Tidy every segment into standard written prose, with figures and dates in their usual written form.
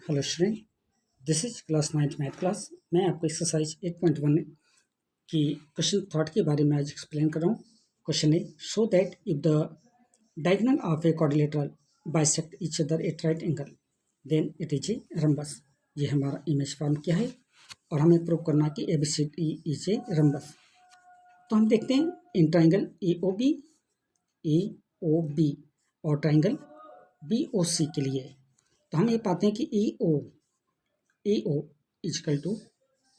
Hello student, this is class 9th math class. मैं आपको exercise 8.1 की क्वेश्चन थॉट के बारे में आज एक्सप्लेन कर रहा हूँ। क्वेश्चन है, show that if the diagonal of a quadrilateral bisect each other at right angle then it is a rhombus. ये हमारा इमेज फॉर्म किया है और हमें प्रूव करना कि ABCD इज ए रम्बस। तो हम देखते हैं इन ट्राइंगल EOB और ट्राइंगल BOC के लिए। तो हम ये पाते हैं कि AO इजकल टू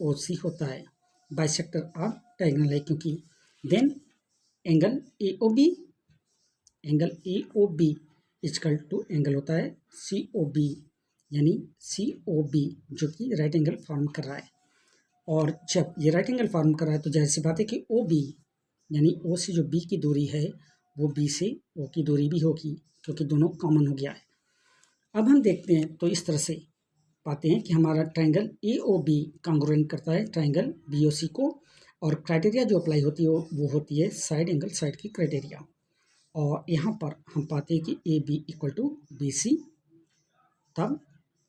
OC होता है, बाइसेक्टर ऑफ डायगोनल है, क्योंकि then angle AOB is equal to angle होता है COB, यानी COB जो कि राइट एंगल फॉर्म कर रहा है। और जब ये राइट एंगल फॉर्म कर रहा है तो जाहिर सी बात है कि OB यानी O से जो B की दूरी है वो B से O की दूरी भी होगी, क्योंकि दोनों कॉमन हो गया है। अब हम देखते हैं तो इस तरह से पाते हैं कि हमारा ट्राइंगल AOB कॉन्ग्रुएंट करता है ट्राइंगल BOC को, और क्राइटेरिया जो अप्लाई होती है वो होती है साइड एंगल साइड की क्राइटेरिया। और यहाँ पर हम पाते हैं कि AB इक्वल टू BC, तब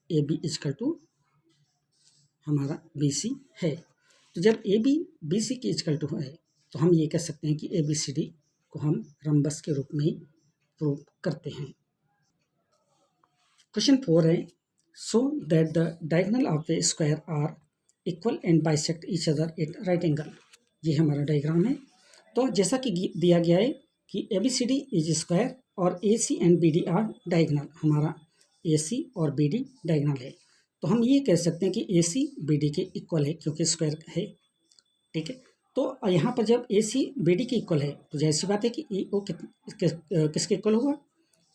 AB इक्वल टू हमारा BC है। तो जब AB BC की इक्वल टू है तो हम ये कह सकते हैं कि ABCD को हम रम्बस के रूप में प्रूव करते हैं। क्वेश्चन 4 है, so that the diagonal of a square are equal and bisect each other at right angle। ये हमारा डायग्राम है। तो जैसा कि दिया गया है कि ABCD इज स्क्वायर और AC and BD are diagonal. हमारा AC और BD डायगोनल है, तो हम ये कह सकते हैं कि AC BD के इक्वल है क्योंकि स्क्वायर है। ठीक है, तो यहाँ पर जब AC BD के इक्वल है तो जाहिर सी बात है कि EO किसके इक्वल होगा?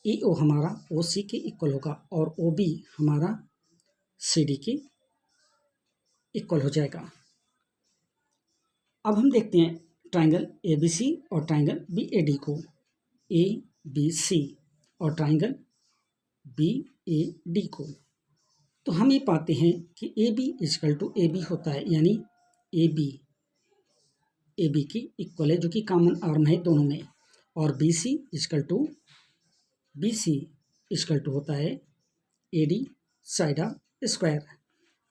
EO हमारा OC के इक्वल होगा और OB हमारा CD के इक्वल हो जाएगा। अब हम देखते हैं ट्राइंगल ABC और ट्राइंगल BAD को। ABC और ट्राइंगल BAD को, तो हम ये पाते हैं कि AB इक्वल टू AB होता है, यानी AB की इक्वल है, जो कि कॉमन आर्म है दोनों में, और BC equal to BC equal to होता है AD साइड ऑफ स्क्वायर।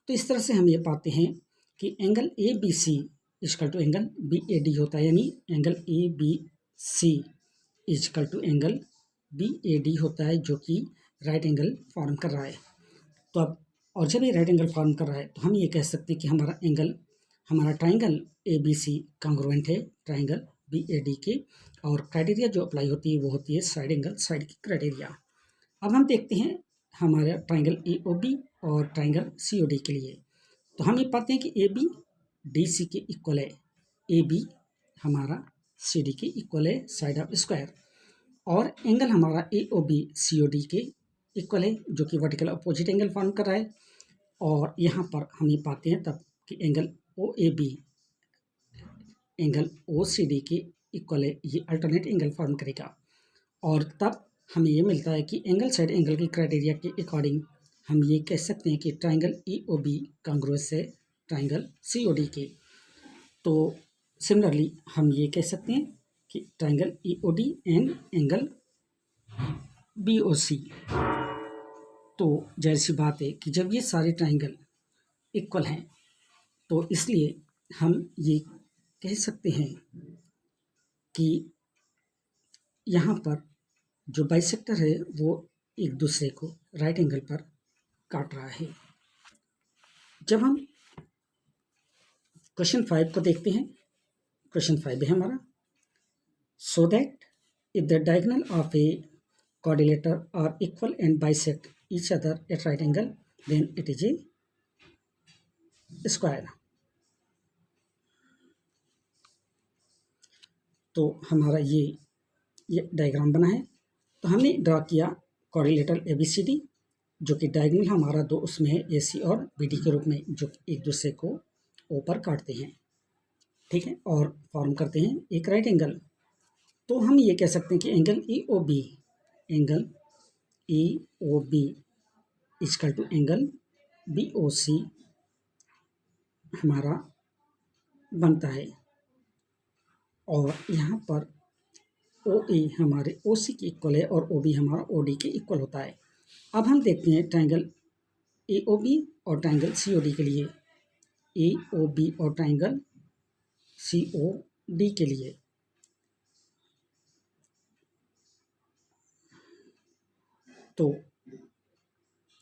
तो इस तरह से हम ये पाते हैं कि angle ABC equal to angle BAD होता है, यानी angle ABC equal to angle BAD होता है, जो कि राइट एंगल फॉर्म कर रहा है। तो अब और जब ये राइट एंगल फॉर्म कर रहा है तो हम ये कह सकते हैं कि हमारा ट्राइंगल ABC कॉन्ग्रुएंट है ट्राइंगल BAD के, और क्राइटेरिया जो अप्लाई होती है वो होती है साइड एंगल साइड की क्राइटेरिया। अब हम देखते हैं हमारा ट्राइंगल EOB और ट्राइंगल COD के लिए। तो हम ये पाते हैं कि AB DC के इक्वल है, AB हमारा CD के इक्वल है साइड ऑफ स्क्वायर, और एंगल हमारा AOB COD के इक्वल है, जो कि वर्टिकल अपोजिट एंगल फॉर्म कर रहा है। और यहाँ पर हम ये पाते हैं तब कि एंगल OAB एंगल OCD के इक्वल है, ये अल्टरनेट एंगल फॉर्म करेगा। और तब हमें ये मिलता है कि एंगल साइड एंगल की क्राइटेरिया के अकॉर्डिंग हम ये कह सकते हैं कि ट्राइंगल EOB कॉन्ग्रुएंस है ट्राइंगल COD के। तो सिमिलरली हम ये कह सकते हैं कि triangle EOD and angle BOC। तो जाहिर सी बात है कि जब ये सारे ट्राइंगल इक्वल हैं तो इसलिए हम ये कह सकते हैं कि यहाँ पर जो बाइसेक्टर है वो एक दूसरे को राइट एंगल पर काट रहा है। जब हम क्वेश्चन 5 को देखते हैं, क्वेश्चन 5 है हमारा, so that if the diagonal of A quadrilateral are equal and bisect each other at right angle then it is a square। तो हमारा ये डायग्राम बना है। तो हमने ड्रा किया क्वाड्रिलेटरल ABCD, जो कि डायगोनल हमारा दो उसमें है AC और BD के रूप में, जो एक दूसरे को ऊपर काटते हैं। ठीक है, और फॉर्म करते हैं एक राइट एंगल। तो हम ये कह सकते हैं कि angle EOB equal to angle BOC हमारा बनता है, और यहाँ पर OA हमारे OC के इक्वल है और OB हमारा OD के इक्वल होता है। अब हम देखते हैं ट्राइंगल AOB और ट्राइंगल COD के लिए, AOB और ट्राइंगल COD के लिए तो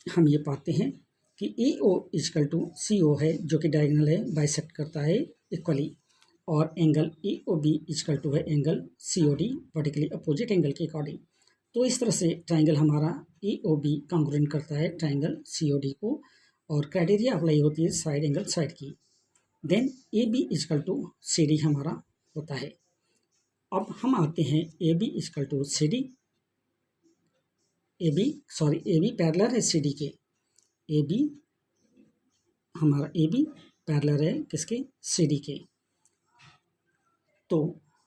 हम ये पाते हैं कि AO इक्वल टू CO है, जो कि डायगोनल है, बाइसेक्ट करता है इक्वली, और एंगल AOB इक्वल टू है angle COD vertically opposite angle के अकॉर्डिंग। तो इस तरह से ट्राइंगल हमारा AOB कॉन्ग्रुएंट करता है ट्राइंगल COD को, और क्राइटेरिया अप्लाई होती है साइड एंगल साइड की। Then AB equal to CD हमारा होता है। अब हम आते हैं AB equal to CD, AB parallel है CD के, AB हमारा AB पैरेलल है किसके, CD के। तो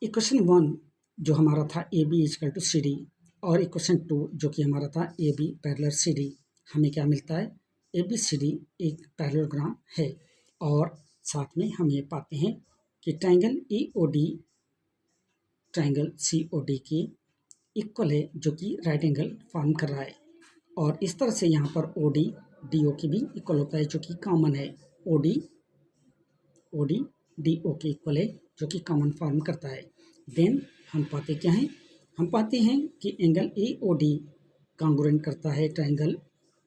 इक्वेशन 1 जो हमारा था AB इक्वल टू CD, और इक्वेशन 2 जो कि हमारा था AB पैरेलल CD, हमें क्या मिलता है, ABCD एक पैरेललोग्राम है। और साथ में हम ये पाते हैं कि ट्राइंगल EOD ट्राइंगल COD के इक्वल है, जो कि राइट एंगल फॉर्म कर रहा है। और इस तरह से यहाँ पर OD DO की भी इक्वल होता है, जो कि कॉमन है। OD DO के इक्वल है, जो कि कॉमन फॉर्म करता है। देन हम पाते क्या हैं, हम पाते हैं कि एंगल AOD कॉन्ग्रुएंट करता है ट्राइंगल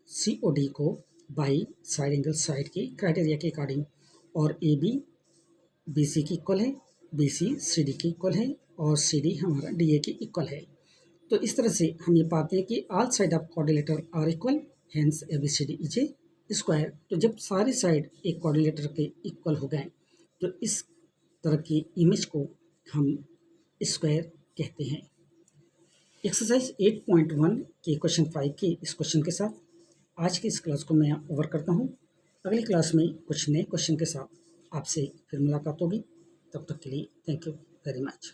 COD को बाई साइड एंगल साइड के क्राइटेरिया के अकॉर्डिंग, और AB BC की इक्वल है, BC CD की इक्वल है, और CD हमारा DA की इक्वल है। तो इस तरह से हम ये पाते हैं कि all side of quadrilateral are equal, hence ABCD is a square. तो जब सारी साइड एक क्वाड्रिलेटर के इक्वल हो गए, तो इस तरह की इमेज को हम स्क्वायर कहते हैं। एक्सरसाइज 8.1 के क्वेश्चन 5 के इस क्वेश्चन के साथ आज की इस क्लास को मैं ओवर करता हूँ। अगली क्लास में कुछ नए क्वेश्चन के साथ आपसे फिर मुलाकात होगी। तब तक के लिए थैंक यू वेरी मच।